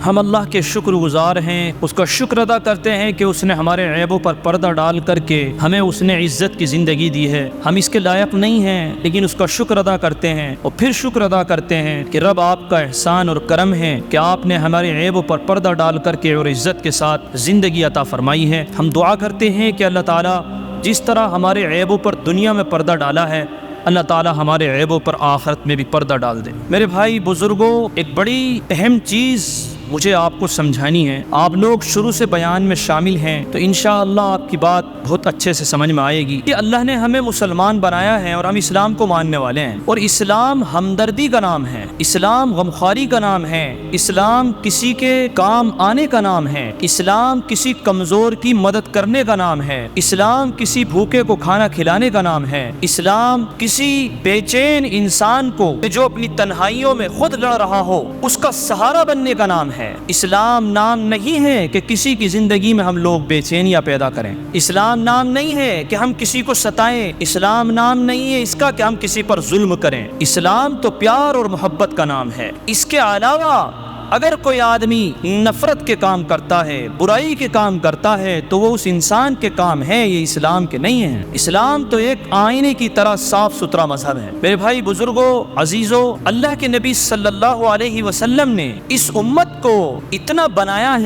ہم اللہ کے شکر گزار ہیں، اس کا شکر ادا کرتے ہیں کہ اس نے ہمارے عیبوں پر پردہ ڈال کر کے ہمیں اس نے عزت کی زندگی دی ہے۔ ہم اس کے لائق نہیں ہیں لیکن اس کا شکر ادا کرتے ہیں، اور پھر شکر ادا کرتے ہیں کہ رب آپ کا احسان اور کرم ہے کہ آپ نے ہمارے عیبوں پر پردہ ڈال کر کے اور عزت کے ساتھ زندگی عطا فرمائی ہے۔ ہم دعا کرتے ہیں کہ اللہ تعالیٰ جس طرح ہمارے عیبوں پر دنیا میں پردہ ڈالا ہے، اللہ تعالیٰ ہمارے عیبوں پر آخرت میں بھی پردہ ڈال دے۔ میرے بھائی بزرگوں، ایک بڑی اہم چیز مجھے آپ کو سمجھانی ہے۔ آپ لوگ شروع سے بیان میں شامل ہیں تو انشاءاللہ آپ کی بات بہت اچھے سے سمجھ میں آئے گی کہ اللہ نے ہمیں مسلمان بنایا ہے اور ہم اسلام کو ماننے والے ہیں، اور اسلام ہمدردی کا نام ہے، اسلام غمخواری کا نام ہے، اسلام کسی کے کام آنے کا نام ہے، اسلام کسی کمزور کی مدد کرنے کا نام ہے، اسلام کسی بھوکے کو کھانا کھلانے کا نام ہے، اسلام کسی بے چین انسان کو جو اپنی تنہائیوں میں خود لڑ رہا ہو اس کا سہارا بننے کا نام ہے۔ اسلام نام نہیں ہے کہ کسی کی زندگی میں ہم لوگ بے چینیاں پیدا کریں، اسلام نام نہیں ہے کہ ہم کسی کو ستائیں، اسلام نام نہیں ہے اس کا کہ ہم کسی پر ظلم کریں۔ اسلام تو پیار اور محبت کا نام ہے۔ اس کے علاوہ اگر کوئی آدمی نفرت کے کام کرتا ہے، برائی کے کام کرتا ہے، تو وہ اس انسان کے کام ہے، یہ اسلام کے نہیں ہیں۔ اسلام تو ایک آئینے کی طرح صاف ستھرا مذہب ہے۔ میرے بھائی بزرگوں، عزیزوں، اللہ کے نبی صلی اللہ علیہ وسلم نے اس امت کو اتنا بنایا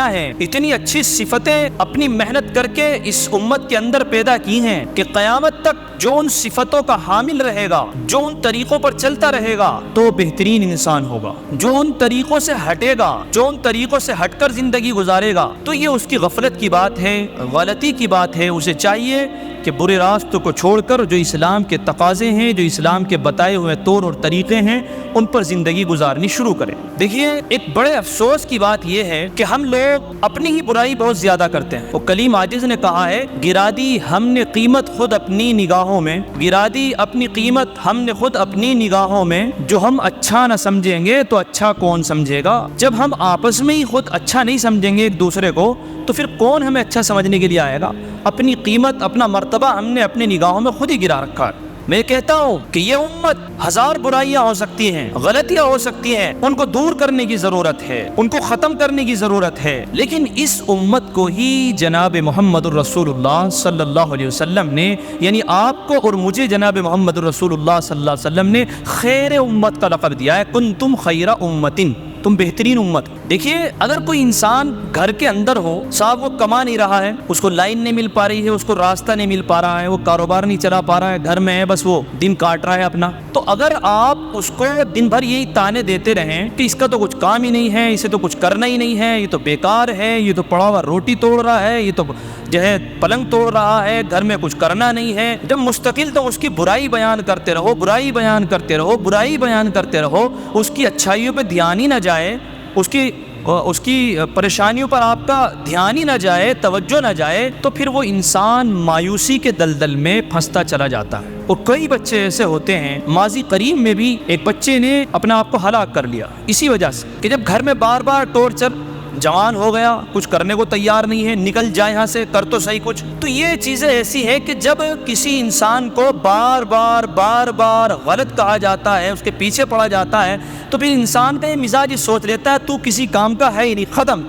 ہے، اتنی اچھی صفتیں اپنی محنت کر کے اس امت کے اندر پیدا کی ہیں کہ قیامت تک جو ان صفتوں کا حامل رہے گا، جو ان طریقوں پر چلتا رہے گا، تو بہترین انسان ہوگا۔ جو ان طریقوں سے ہٹے گا، جو ان طریقوں سے ہٹ کر زندگی گزارے گا، تو یہ اس کی غفلت کی بات ہے، غلطی کی بات ہے۔ اسے چاہیے کہ برے راستوں کو چھوڑ کر جو اسلام کے تقاضے ہیں، جو اسلام کے بتائے ہوئے طور اور طریقے ہیں، ان پر زندگی گزارنی شروع کریں۔ دیکھیے، ایک بڑے افسوس کی بات یہ ہے کہ ہم لوگ اپنی ہی برائی بہت زیادہ کرتے ہیں۔ وہ کلیم عاجز نے کہا ہے، گرا دی ہم نے قیمت خود اپنی نگاہوں میں، گرا دی اپنی قیمت ہم نے خود اپنی نگاہوں میں، جو ہم اچھا نہ سمجھیں گے تو اچھا کون سمجھے گا۔ جب ہم آپس میں ہی خود اچھا نہیں سمجھیں گے ایک دوسرے کو، تو پھر کون ہمیں اچھا سمجھنے کے لیے آئے گا؟ اپنی قیمت، اپنا مرتبہ ہم نے اپنی نگاہوں میں خود ہی گرا رکھا ہے۔ میں کہتا ہوں کہ یہ امت ہزار برائیاں ہو سکتی ہیں، غلطیاں ہو سکتی ہیں، ان کو دور کرنے کی ضرورت ہے، ان کو ختم کرنے کی ضرورت ہے، لیکن اس امت کو ہی جناب محمد الرسول اللہ صلی اللہ علیہ وسلم نے، یعنی آپ کو اور مجھے جناب محمد الرسول اللہ صلی اللہ علیہ وسلم نے خیر امت کا لقب دیا ہے، کنتم خیر امتن، تم بہترین امت۔ دیکھیے، اگر کوئی انسان گھر کے اندر ہو، صاحب وہ کما نہیں رہا ہے، اس کو لائن نہیں مل پا رہی ہے، اس کو راستہ نہیں مل پا رہا ہے، وہ کاروبار نہیں چلا پا رہا ہے، گھر میں ہے بس وہ دن کاٹ رہا ہے اپنا، تو اگر آپ اس کو دن بھر یہی تانے دیتے رہیں کہ اس کا تو کچھ کام ہی نہیں ہے، اسے تو کچھ کرنا ہی نہیں ہے، یہ تو بیکار ہے، یہ تو پڑا ہوا روٹی توڑ رہا ہے، یہ تو جو ہے پلنگ توڑ رہا ہے، گھر میں کچھ کرنا نہیں ہے، جب مستقل تو اس کی برائی بیان کرتے رہو، برائی بیان کرتے رہو، برائی بیان کرتے رہو، اس کی اچھائیوں پہ دھیان ہی نہ جائے، اس کی پریشانیوں پر آپ کا دھیان ہی نہ جائے، توجہ نہ جائے، تو پھر وہ انسان مایوسی کے دلدل میں پھنستا چلا جاتا ہے۔ اور کئی بچے ایسے ہوتے ہیں، ماضی قریب میں بھی ایک بچے نے اپنا آپ کو ہلاک کر لیا اسی وجہ سے کہ جب گھر میں بار بار ٹورچر، جوان ہو گیا، کچھ کرنے کو تیار نہیں ہے، نکل جائے یہاں سے، کر تو صحیح کچھ۔ تو یہ چیزیں ایسی ہے کہ جب کسی انسان کو بار بار غلط کہا جاتا ہے، اس کے پیچھے پڑا جاتا ہے، تو پھر انسان کا یہ مزاج سوچ لیتا ہے تو کسی کام کا ہے ہی نہیں، ختم،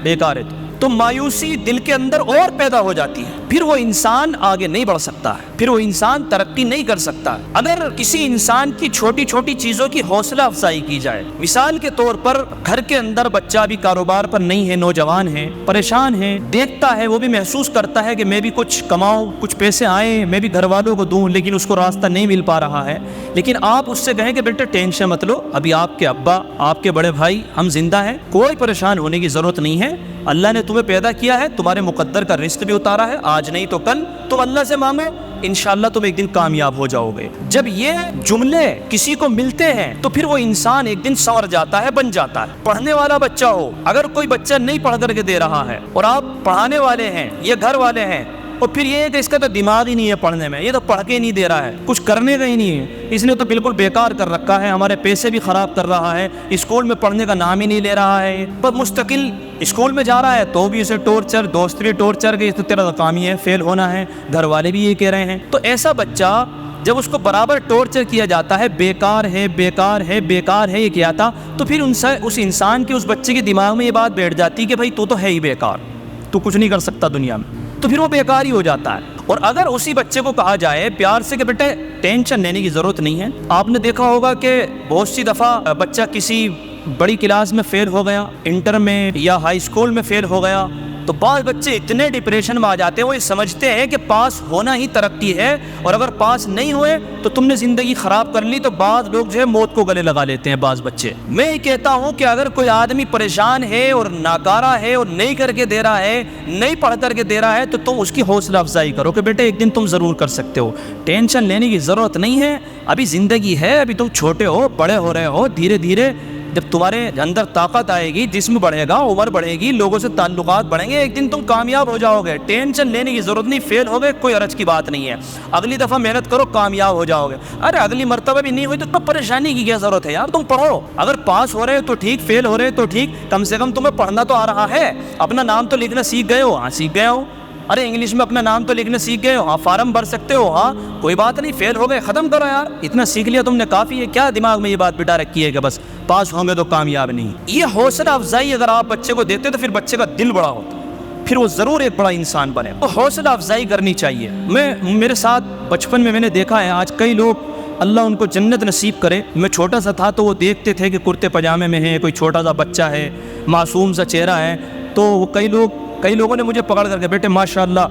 بیکار ہے تو مایوسی دل کے اندر اور پیدا ہو جاتی ہے، پھر وہ انسان آگے نہیں بڑھ سکتا ہے، پھر وہ انسان ترقی نہیں کر سکتا۔ اگر کسی انسان کی چھوٹی چھوٹی چیزوں کی حوصلہ افزائی کی جائے، مثال کے طور پر گھر کے اندر بچہ بھی کاروبار پر نہیں ہے، نوجوان ہے، پریشان ہے، دیکھتا ہے، وہ بھی محسوس کرتا ہے کہ میں بھی کچھ کماؤں، کچھ پیسے آئیں، میں بھی گھر والوں کو دوں، لیکن اس کو راستہ نہیں مل پا رہا ہے، لیکن آپ اس سے کہیں کہ بیٹا ٹینشن مت لو، ابھی آپ کے ابا، آپ کے بڑے بھائی، ہم زندہ ہیں، کوئی پریشان ہونے کی ضرورت نہیں ہے، اللہ نے تمہیں پیدا کیا ہے، تمہارے مقدر کا رزق بھی اتارا ہے، آج نہیں تو کل، تم اللہ سے مانگو، انشاءاللہ تم ایک دن کامیاب ہو جاؤ گے۔ جب یہ جملے کسی کو ملتے ہیں تو پھر وہ انسان ایک دن سنور جاتا ہے، بن جاتا ہے۔ پڑھنے والا بچہ ہو، اگر کوئی بچہ نہیں پڑھ کر کے دے رہا ہے اور آپ پڑھانے والے ہیں، یہ گھر والے ہیں، اور پھر یہ ہے کہ اس کا تو دماغ ہی نہیں ہے پڑھنے میں، یہ تو پڑھ کے نہیں دے رہا ہے، کچھ کرنے کا ہی نہیں ہے، اس نے تو بالکل بیکار کر رکھا ہے، ہمارے پیسے بھی خراب کر رہا ہے، اسکول میں پڑھنے کا نام ہی نہیں لے رہا ہے، پر مستقل اسکول میں جا رہا ہے تو بھی اسے ٹورچر، دوست بھی ٹورچر، کہ تو تیرا کام ہی ہے فیل ہونا ہے، گھر والے بھی یہ کہہ رہے ہیں۔ تو ایسا بچہ جب اس کو برابر ٹارچر کیا جاتا ہے بیکار ہے بیکار ہے بیکار ہے یہ کیا تھا، تو پھر اس انسان کے اس بچے کے دماغ میں یہ بات بیٹھ جاتی ہے کہ بھائی تو ہے ہی بیکار، تو کچھ نہیں کر سکتا دنیا میں، تو پھر وہ بیکار ہی ہو جاتا ہے۔ اور اگر اسی بچے کو کہا جائے پیار سے کہ بیٹے ٹینشن لینے کی ضرورت نہیں ہے، آپ نے دیکھا ہوگا کہ بہت سی دفعہ بچہ کسی بڑی کلاس میں فیل ہو گیا، انٹر میں یا ہائی اسکول میں فیل ہو گیا، تو بعض بچے اتنے ڈپریشن میں آ جاتے ہیں، وہ یہ سمجھتے ہیں کہ پاس ہونا ہی ترقی ہے، اور اگر پاس نہیں ہوئے تو تم نے زندگی خراب کر لی، تو بعض لوگ جو ہے موت کو گلے لگا لیتے ہیں بعض بچے۔ میں یہ کہتا ہوں کہ اگر کوئی آدمی پریشان ہے اور ناکارہ ہے اور نہیں کر کے دے رہا ہے، نہیں پڑھ کر کے دے رہا ہے، تو تم اس کی حوصلہ افزائی کرو کہ بیٹے ایک دن تم ضرور کر سکتے ہو، ٹینشن لینے کی ضرورت نہیں ہے، ابھی زندگی ہے، ابھی تم چھوٹے ہو، بڑے ہو رہے ہو، دھیرے دھیرے جب تمہارے اندر طاقت آئے گی، جسم بڑھے گا، عمر بڑھے گی، لوگوں سے تعلقات بڑھیں گے، ایک دن تم کامیاب ہو جاؤ گے، ٹینشن لینے کی ضرورت نہیں، فیل ہو گئے کوئی حرج کی بات نہیں ہے، اگلی دفعہ محنت کرو کامیاب ہو جاؤ گے، ارے اگلی مرتبہ بھی نہیں ہوئی تو پریشانی کی کیا ضرورت ہے یار، تم پڑھو، اگر پاس ہو رہے ہو تو ٹھیک، فیل ہو رہے تو ٹھیک، کم سے کم تمہیں پڑھنا تو آ رہا ہے، اپنا نام تو لکھنا سیکھ گئے ہو، ہاں سیکھ گئے ہو، ارے انگلش میں اپنا نام تو لکھنا سیکھ گئے ہو، ہاں فارم بھر سکتے ہو، ہاں کوئی بات نہیں، فیل ہو گئے ختم کرو یار، اتنا سیکھ لیا تم نے کافی ہے، کیا دماغ میں یہ بات بٹا رکھی ہے کہ بس پاس ہوں گے تو کامیاب نہیں۔ یہ حوصلہ افزائی اگر آپ بچے کو دیتے تو پھر بچے کا دل بڑا ہوتا، پھر وہ ضرور ایک بڑا انسان بنے۔ تو حوصلہ افزائی کرنی چاہیے۔ میرے ساتھ بچپن میں نے دیکھا ہے، آج کئی لوگ اللہ ان کو جنت نصیب کرے، میں چھوٹا سا تھا تو وہ دیکھتے تھے کہ کرتے پاجامے میں ہے، کوئی چھوٹا سا بچہ ہے، معصوم سا چہرہ ہے، تو وہ کئی لوگوں نے مجھے پکڑ کر کے بیٹے ماشاءاللہ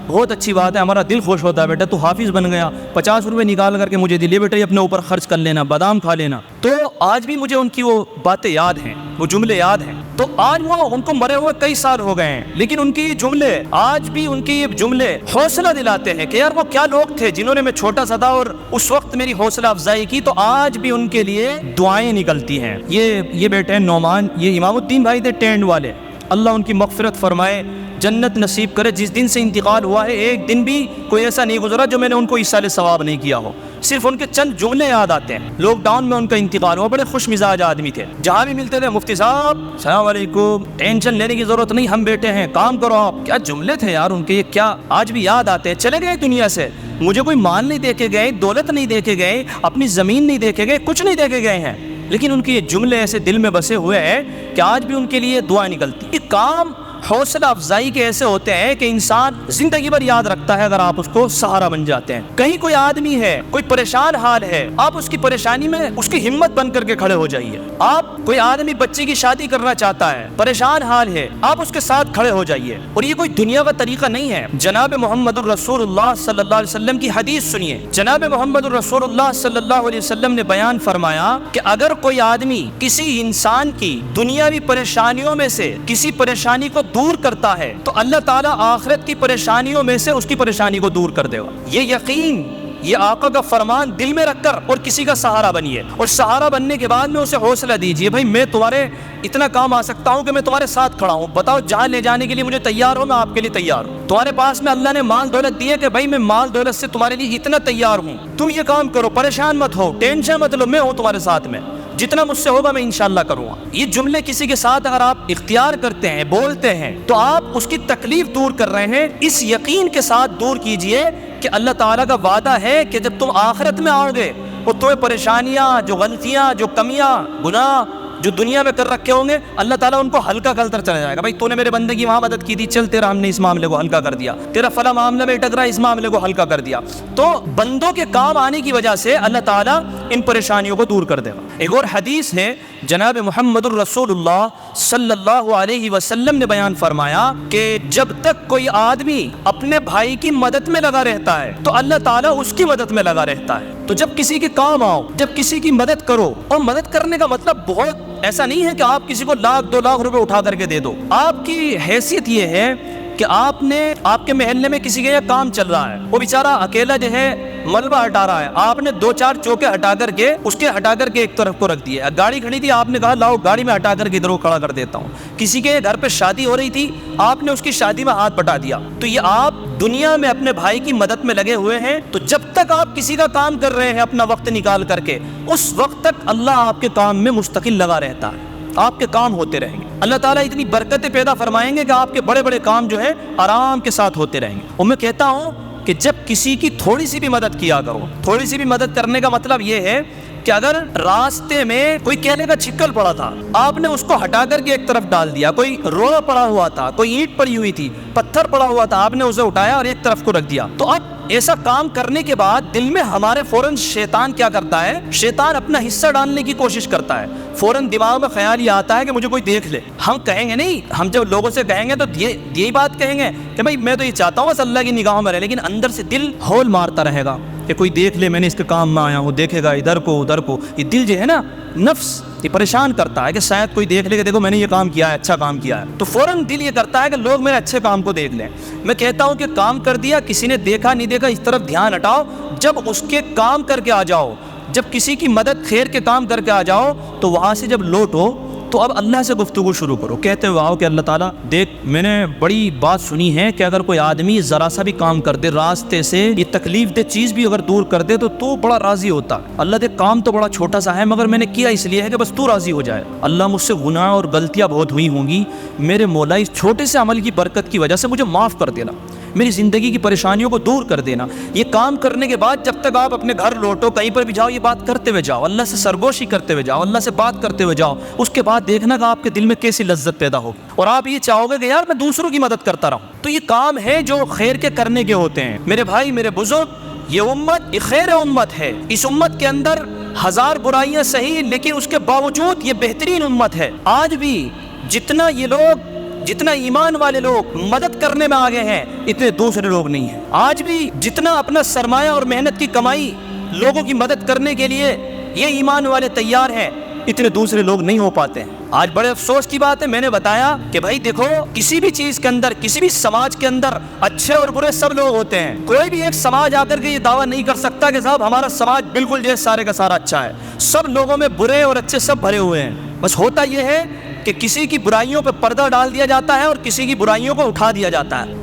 بہت اچھی بات ہے، ہمارا دل خوش ہوتا ہے بیٹا تو حافظ بن گیا، 50 روپے نکال کر کے مجھے دے بیٹا یہ اپنے اوپر خرچ کر لینا، بادام کھا لینا۔ تو آج بھی مجھے ان کی وہ باتیں یاد ہیں، وہ جملے یاد ہیں، تو آج وہ ان کو مرے ہوئے کئی سال ہو گئے ہیں، لیکن ان کی جملے آج بھی، ان کی جملے حوصلہ دلاتے ہیں کہ یار وہ کیا لوگ تھے جنہوں نے، میں چھوٹا سا تھا اور اس وقت میری حوصلہ افزائی کی، تو آج بھی ان کے لیے دعائیں نکلتی ہیں۔ یہ بیٹے ہیں نعمان، یہ امام الدین بھائی تھے ٹینڈ والے، اللہ ان کی مغفرت فرمائے، جنت نصیب کرے۔ جس دن سے انتقال ہوا ہے ایک دن بھی کوئی ایسا نہیں گزرا جو میں نے ان کو ایصال ثواب نہیں کیا ہو، صرف ان کے چند جملے یاد آتے ہیں۔ لاک ڈاؤن میں ان کا انتقال ہوا، بڑے خوش مزاج آدمی تھے، جہاں بھی ملتے تھے مفتی صاحب السلام علیکم، ٹینشن لینے کی ضرورت نہیں، ہم بیٹے ہیں، کام کرو آپ۔ کیا جملے تھے یار ان کے، یہ کیا آج بھی یاد آتے ہیں۔ چلے گئے دنیا سے، مجھے کوئی مال نہیں دے کے گئے، دولت نہیں دے کے گئے، اپنی زمین نہیں دے کے گئے، کچھ نہیں دے کے گئے ہیں، لیکن ان کے یہ جملے ایسے دل میں بسے ہوئے ہیں کہ آج بھی ان کے لیے دعائیں نکلتی۔ یہ کام حوصلہ افزائی کے ایسے ہوتے ہیں کہ انسان زندگی بھر یاد رکھتا ہے اگر آپ اس کو سہارا بن جاتے ہیں۔ کہیں کوئی آدمی ہے، کوئی پریشان حال ہے، آپ اس کی پریشانی میں اس کی ہمت بن کر کے کھڑے ہو جائیے۔ آپ کوئی آدمی بچے کی شادی کرنا چاہتا ہے، پریشان حال ہے، آپ اس کے ساتھ کھڑے ہو جائیے۔ اور یہ کوئی دنیا کا طریقہ نہیں ہے۔ جناب محمد الرسول اللہ صلی اللہ علیہ وسلم کی حدیث سنیے، جناب محمد الرسول اللہ صلی اللہ علیہ وسلم نے بیان فرمایا کہ اگر کوئی آدمی کسی انسان کی دنیاوی پریشانیوں میں سے کسی پریشانی کو دور کرتا ہے تو اللہ تعالیٰ آخرت کی پریشانیوں میں سے اس کی پریشانی کو دور کر دے گا۔ یہ یقین، یہ آقا کا فرمان دل میں رکھ کر اور کسی کا سہارا بنیے، اور سہارا بننے کے بعد میں اسے حوصلہ دیجیے، بھائی میں تمہارے اتنا کام آ سکتا ہوں کہ میں تمہارے ساتھ کھڑا ہوں، بتاؤ جہاں لے جانے کے لیے مجھے تیار ہو، میں آپ کے لیے تیار ہوں۔ تمہارے پاس میں اللہ نے مال دولت دی ہے کہ بھائی میں مال دولت سے تمہارے لیے اتنا تیار ہوں، تم یہ کام کرو، پریشان مت ہو، ٹینشن مت لو، میں ہوں تمہارے ساتھ میں، جتنا مجھ سے ہوگا میں انشاءاللہ کروں گا۔ یہ جملے کسی کے ساتھ اگر آپ اختیار کرتے ہیں، بولتے ہیں، تو آپ اس کی تکلیف دور کر رہے ہیں۔ اس یقین کے ساتھ دور کیجئے کہ اللہ تعالیٰ کا وعدہ ہے کہ جب تم آخرت میں آؤ گے اور تمہیں پریشانیاں، جو غلطیاں، جو کمیاں، گناہ جو دنیا میں کر رکھے ہوں گے، اللہ تعالیٰ ان کو ہلکا کرتا چلا جائے گا۔ بھائی تو نے میرے بندے کی وہاں مدد کی تھی، چل تیرا ہم نے اس معاملے کو ہلکا کر دیا، تیرا فلاں معاملہ میں اٹک رہا اس معاملے کو ہلکا کر دیا۔ تو بندوں کے کام آنے کی وجہ سے اللہ تعالیٰ ان پریشانیوں کو دور کر دے گا۔ ایک اور حدیث ہے، جناب محمد الرسول اللہ صلی اللہ علیہ وسلم نے بیان فرمایا کہ جب تک کوئی آدمی اپنے بھائی کی مدد میں لگا رہتا ہے تو اللہ تعالیٰ اس کی مدد میں لگا رہتا ہے۔ تو جب کسی کے کام آؤ، جب کسی کی مدد کرو، اور مدد کرنے کا مطلب بہت ایسا نہیں ہے کہ آپ کسی کو 1,00,000 2,00,000 روپے اٹھا کر کے دے دو۔ آپ کی حیثیت یہ ہے کہ آپ کے محلے میں کسی کا یہ کام چل رہا ہے، وہ بیچارہ اکیلا جو ہے ملبہ ہٹا رہا ہے، آپ نے 2-4 چوکے ہٹا کر کے ایک طرف کو رکھ دیے۔ گاڑی کھڑی تھی، آپ نے کہا لاؤ گاڑی میں ہٹا کر کے ادھر کو کھڑا کر دیتا ہوں۔ کسی کے گھر پہ شادی ہو رہی تھی، آپ نے اس کی شادی میں ہاتھ بٹا دیا۔ تو یہ آپ دنیا میں اپنے بھائی کی مدد میں لگے ہوئے ہیں، تو جب تک آپ کسی کا کام کر رہے ہیں اپنا وقت نکال کر کے، اس وقت تک اللہ آپ کے کام میں مستقل لگا رہتا ہے، آپ کے کام ہوتے رہیں گے۔ اللہ تعالیٰ اتنی برکتیں پیدا فرمائیں گے کہ آپ کے بڑے بڑے کام جو ہے آرام کے ساتھ ہوتے رہیں گے۔ اور میں کہتا ہوں کہ جب کسی کی تھوڑی سی بھی مدد کیا کرو. تھوڑی سی بھی مدد کرنے کا مطلب یہ ہے کہ اگر راستے میں کوئی کہنے کا چھکل پڑا تھا, آپ نے اس کو ہٹا کر کے ایک طرف ڈال دیا, کوئی روڑا پڑا ہوا تھا, کوئی اینٹ پڑی ہوئی تھی, پتھر پڑا ہوا تھا, آپ نے اسے اٹھایا اور ایک طرف کو رکھ دیا. تو اب ایسا کام کرنے کے بعد دل میں ہمارے فوراً شیطان کیا کرتا ہے, شیطان اپنا حصہ ڈالنے کی کوشش کرتا ہے. فوراً دماغ میں خیال یہ آتا ہے کہ مجھے کوئی دیکھ لے. ہم کہیں گے نہیں, ہم جب لوگوں سے کہیں گے تو یہی بات کہیں گے کہ بھائی میں تو یہ چاہتا ہوں بس اللہ کی نگاہوں میں رہے, لیکن اندر سے دل ہول مارتا رہے گا کہ کوئی دیکھ لے, میں نے اس کے کام میں آیا ہوں, دیکھے گا ادھر کو ادھر کو. یہ دل جو ہے نا, نفس یہ پریشان کرتا ہے کہ شاید کوئی دیکھ لے کہ دیکھو میں نے یہ کام کیا ہے, اچھا کام کیا ہے. تو فوراً دل یہ کرتا ہے کہ لوگ میرے اچھے کام کو دیکھ لیں. میں کہتا ہوں کہ کام کر دیا, کسی نے دیکھا نہیں دیکھا, اس طرف دھیان ہٹاؤ. جب اس کے کام کر کے آ جاؤ, جب کسی کی مدد خیر کے کام کر کے آ جاؤ, تو وہاں سے جب لوٹو تو اب اللہ سے گفتگو شروع کرو, کہتے ہوئے آؤ کہ اللہ تعالیٰ دیکھ, میں نے بڑی بات سنی ہے کہ اگر کوئی آدمی ذرا سا بھی کام کر دے, راستے سے یہ تکلیف دہ چیز بھی اگر دور کر دے تو بڑا راضی ہوتا. اللہ دیکھ کام تو بڑا چھوٹا سا ہے مگر میں نے کیا اس لیے ہے کہ بس تو راضی ہو جائے. اللہ مجھ سے گناہ اور غلطیاں بہت ہوئی ہوں گی, میرے مولا اس چھوٹے سے عمل کی برکت کی وجہ سے مجھے معاف کر دینا, میری زندگی کی پریشانیوں کو دور کر دینا. یہ کام کرنے کے بعد جب تک آپ اپنے گھر لوٹو, کہیں پر بھی جاؤ, یہ بات کرتے ہوئے جاؤ, اللہ سے سرگوشی کرتے ہوئے جاؤ, اللہ سے بات کرتے ہوئے جاؤ. اس کے بعد دیکھنا کہ آپ کے دل میں کیسی لذت پیدا ہوگی, اور آپ یہ چاہو گے کہ یار میں دوسروں کی مدد کرتا رہوں. تو یہ کام ہے جو خیر کے کرنے کے ہوتے ہیں. میرے بھائی, میرے بزرگ, یہ امت یہ خیر امت ہے. اس امت کے اندر ہزار برائیاں صحیح, لیکن اس کے باوجود یہ بہترین امت ہے. آج بھی جتنا ایمان والے لوگ مدد کرنے میں آگے ہیں, اتنے دوسرے لوگ نہیں ہیں. آج بھی جتنا اپنا سرمایہ اور محنت کی کمائی لوگوں کی مدد کرنے کے لیے یہ ایمان والے تیار ہیں, اتنے دوسرے لوگ نہیں ہو پاتے ہیں. آج بڑے افسوس کی بات ہے, میں نے بتایا کہ بھائی دیکھو, کسی بھی چیز کے اندر, کسی بھی سماج کے اندر اچھے اور برے سب لوگ ہوتے ہیں. کوئی بھی ایک سماج آ کر کے یہ دعویٰ نہیں کر سکتا کہ صاحب ہمارا سماج بالکل جو ہے سارے کا سارا اچھا ہے. سب لوگوں میں برے اور اچھے سب بھرے ہوئے ہیں. بس ہوتا یہ ہے کہ کسی کی برائیوں پہ پردہ ڈال دیا جاتا ہے اور کسی کی برائیوں کو اٹھا دیا جاتا ہے.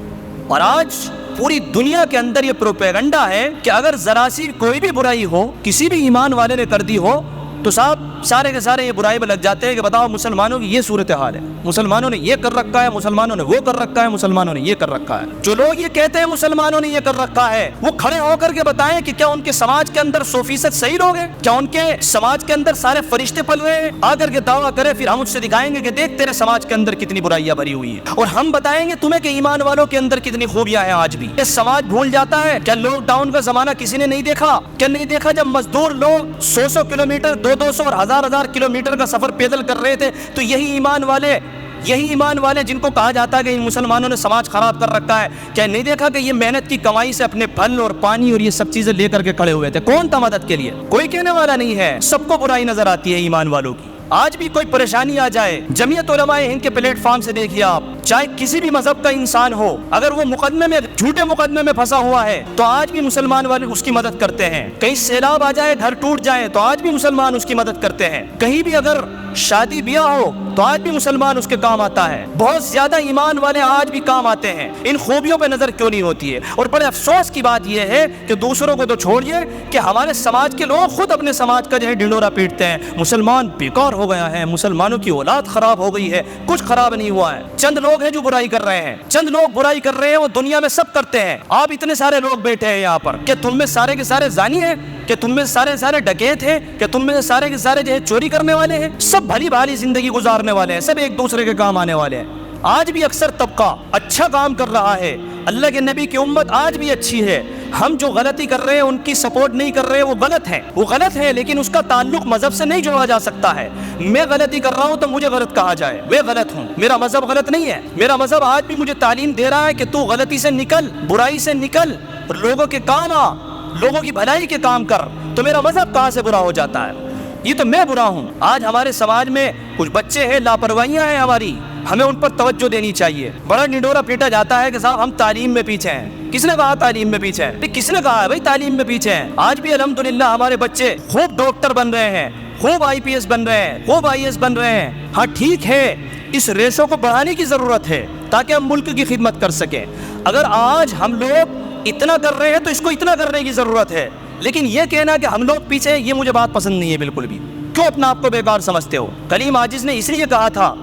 اور آج پوری دنیا کے اندر یہ پروپیگنڈا ہے کہ اگر ذرا سی کوئی بھی برائی ہو, کسی بھی ایمان والے نے کر دی ہو, تو صاحب سارے کے سارے یہ برائی میں لگ جاتے ہیں کہ بتاؤ مسلمانوں کی یہ صورتحال ہے, مسلمانوں نے یہ کر رکھا ہے, مسلمانوں نے وہ کر رکھا ہے, مسلمانوں نے یہ کر رکھا ہے. جو لوگ یہ کہتے ہیں مسلمانوں نے یہ کر رکھا ہے, وہ کھڑے ہو کر کے بتائیں کہ کیا ان کے سماج کے اندر 100% صحیح لوگ ہیں, کیا ان کے سماج کے اندر سارے فرشتے پل رہے ہیں. آ کر کے دعویٰ کرے, پھر ہم اس سے دکھائیں گے کہ دیکھ تیرے سماج کے اندر کتنی برائیاں بھری ہوئی ہیں, اور ہم بتائیں گے تمہیں کہ ایمان والوں کے اندر کتنی خوبیاں ہیں. آج بھی یہ سماج بھول جاتا ہے. کیا لاک ڈاؤن کا زمانہ کسی نے نہیں دیکھا؟ کیا نہیں دیکھا جب مزدور لوگ 100 کلومیٹر 200 اور ہزار کلومیٹر کا سفر پیدل کر رہے تھے؟ تو یہی ایمان والے جن کو کہا جاتا ہے کہ ان مسلمانوں نے سماج خراب کر رکھا ہے, کیا نہیں دیکھا کہ یہ محنت کی کمائی سے اپنے پھل اور پانی اور یہ سب چیزیں لے کر کے کھڑے ہوئے تھے؟ کون تھا مدد کے لیے؟ کوئی کہنے والا نہیں ہے. سب کو برائی نظر آتی ہے ایمان والوں کی. آج بھی کوئی پریشانی آ جائے, جمعیت علماء ہند کے پلیٹ فارم سے دیکھیے آپ, چاہے کسی بھی مذہب کا انسان ہو, اگر وہ جھوٹے مقدمے میں پھنسا ہوا ہے تو آج بھی مسلمان والے اس کی مدد کرتے ہیں. کہیں سیلاب آ جائے, گھر ٹوٹ جائے, تو آج بھی مسلمان اس کی مدد کرتے ہیں. کہیں بھی اگر شادی بیاہ ہو تو آج بھی مسلمان اس کے کام آتا ہے. بہت زیادہ ایمان والے آج بھی کام آتے ہیں. ان خوبیوں پہ نظر کیوں نہیں ہوتی ہے؟ اور بڑے افسوس کی بات یہ ہے کہ دوسروں کو تو چھوڑیے کہ ہمارے سماج کے لوگ خود اپنے سماج کا جو ہے ڈنڈورا پیٹتے ہیں. مسلمان بیکار ہو گیا ہے, مسلمانوں کی اولاد خراب ہو گئی ہے. کچھ خراب نہیں ہوا ہے. چند لوگ ہیں جو برائی کر رہے ہیں, چند لوگ برائی کر رہے ہیں, وہ دنیا میں سب کرتے ہیں. آپ اتنے سارے لوگ بیٹھے ہیں یہاں پر, کہ تم میں سارے کے سارے زانی ہیں, کہ تم میں سارے ڈکیت ہیں, کہ تم میں سارے کے سارے جو ہے چوری کرنے والے ہیں؟ سب بھلی بھالی زندگی گزارنے والے ہیں, سب ایک دوسرے کے کام آنے والے ہیں. آج بھی اکثر طبقہ اچھا کام کر رہا ہے. اللہ کے نبی کی امت آج بھی اچھی ہے. ہم جو غلطی کر رہے ہیں ان کی سپورٹ نہیں کر رہے, وہ غلط ہے, لیکن اس کا تعلق مذہب سے نہیں جوڑا جا سکتا ہے. میں غلطی کر رہا ہوں تو مجھے غلط کہا جائے, میں غلط ہوں, میرا مذہب غلط نہیں ہے. میرا مذہب آج بھی مجھے تعلیم دے رہا ہے کہ تو غلطی سے نکل, برائی سے نکل, لوگوں کے کام آ, لوگوں کی بھلائی کے کام کر. تو میرا مذہب کہاں سے برا ہو جاتا ہے؟ یہ تو میں برا ہوں. آج ہمارے سماج میں کچھ بچے ہیں, لاپرواہیاں ہیں ہماری, ہمیں ان پر توجہ دینی چاہیے. بڑا ڈنڈورا پیٹا جاتا ہے کہ صاحب ہم تعلیم میں پیچھے ہیں. کس نے کہا تعلیم میں پیچھے ہیں؟ کس نے کہا ہے بھائی تعلیم میں پیچھے ہیں؟ آج بھی الحمدللہ ہمارے بچے خوب ڈاکٹر بن رہے ہیں, خوب IPS بن رہے ہیں, خوب IAS بن رہے ہیں. ہاں ٹھیک ہے, اس ریشو کو بڑھانے کی ضرورت ہے تاکہ ہم ملک کی خدمت کر سکیں. اگر آج ہم لوگ اتنا کر رہے ہیں تو اس کو اتنا کرنے کی ضرورت ہے. لیکن یہ کہنا کہ ہم لوگ پیچھے ہیں, یہ مجھے بات پسند نہیں ہے بالکل بھی. کیوں اپنا آپ کو بیکار سمجھتے ہو؟ کلیم عاجز نے اس لیے کہا تھا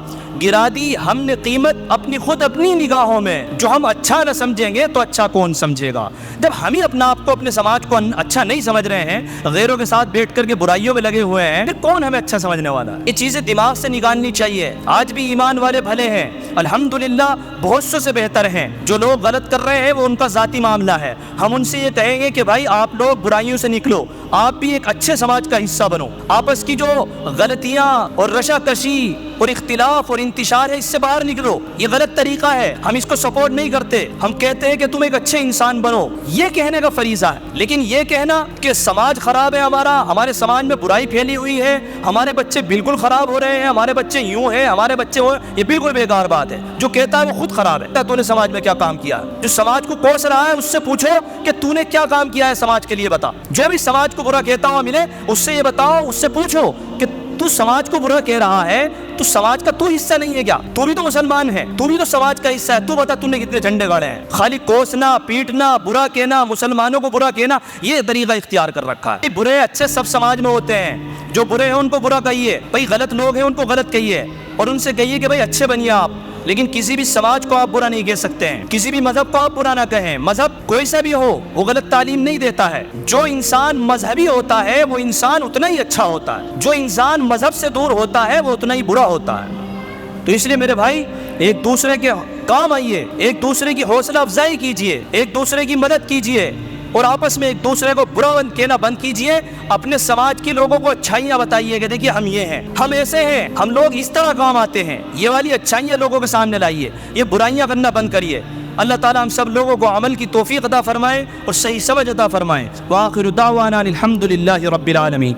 گرا دی ہم نے قیمت اپنی خود اپنی نگاہوں میں، جو ہم اچھا نہ سمجھیں گے تو اچھا کون سمجھے گا؟ جب ہم ہی اپنا آپ کو اپنے سماج کو اچھا نہیں سمجھ رہے ہیں، غیروں کے ساتھ بیٹھ کر کے برائیوں میں لگے ہوئے ہیں، پھر کون ہمیں اچھا سمجھنے والا؟ یہ چیزیں دماغ سے نکالنی چاہیے۔ آج بھی ایمان والے بھلے ہیں الحمدللہ، بہت سے بہتر ہیں۔ جو لوگ غلط کر رہے ہیں وہ ان کا ذاتی معاملہ ہے، ہم ان سے یہ کہیں گے کہ بھائی آپ لوگ برائیوں سے نکلو، آپ بھی ایک اچھے سماج کا حصہ بنو، آپس کی جو غلطیاں اور رشاکشی اور اختلاف اور انتشار ہے اس سے باہر نکلو۔ یہ غلط طریقہ ہے، ہم اس کو سپورٹ نہیں کرتے، ہم کہتے ہیں کہ تم ایک اچھے انسان بنو، یہ کہنے کا فریضہ ہے۔ لیکن یہ کہنا کہ سماج خراب ہے ہمارے سماج میں برائی پھیلی ہوئی ہے، ہمارے بچے بالکل خراب ہو رہے ہیں، ہمارے بچے یوں ہیں، ہمارے بچے وہ، یہ بالکل بیکار بات ہے۔ جو کہتا ہے وہ خود خراب ہے۔ تو نے سماج میں کیا کام کیا؟ جو سماج کو کوس رہا ہے اس سے پوچھو کہ تو نے کیا کام کیا ہے سماج کے لیے، بتا۔ جو بھی سماج کو برا کہتا ہوا ملے اس سے یہ بتاؤ، اس سے پوچھو کہ تو سماج کو برا کہہ رہا ہے، تو سماج کا تو حصہ نہیں ہے کیا؟ تو بھی تو مسلمان ہے، تو بھی تو سماج کا حصہ ہے، تو بتا تو نے کتنے جھنڈے گاڑے ہیں؟ خالی کوسنا، پیٹنا، برا کہنا، مسلمانوں کو برا کہنا، یہ طریقہ اختیار کر رکھا ہے۔ برے اچھے سب سماج میں ہوتے ہیں، جو برے ہیں ان کو برا کہیے، بھائی غلط لوگ ہیں ان کو غلط کہیے، اور ان سے کہیے کہ بھائی اچھے بنیے آپ، لیکن کسی بھی سماج کو آپ برا نہیں کہہ سکتے ہیں، کسی بھی مذہب کو آپ برا نہ کہیں۔ مذہب کوئی سا بھی ہو وہ غلط تعلیم نہیں دیتا ہے۔ جو انسان مذہبی ہوتا ہے وہ انسان اتنا ہی اچھا ہوتا ہے، جو انسان مذہب سے دور ہوتا ہے وہ اتنا ہی برا ہوتا ہے۔ تو اس لیے میرے بھائی ایک دوسرے کے کام آئیے، ایک دوسرے کی حوصلہ افزائی کیجیے، ایک دوسرے کی مدد کیجیے، اور آپس میں ایک دوسرے کو برا کہنا بند کیجیے۔ اپنے سماج کے لوگوں کو اچھائیاں بتائیے کہ دیکھیے ہم یہ ہیں، ہم ایسے ہیں، ہم لوگ اس طرح کام آتے ہیں، یہ والی اچھائیاں لوگوں کے سامنے لائیے، یہ برائیاں کرنا بند کریے۔ اللہ تعالیٰ ہم سب لوگوں کو عمل کی توفیق عطا فرمائے اور صحیح سمجھ عطا فرمائے۔ وآخر دعوانا الحمد للہ رب العالمین۔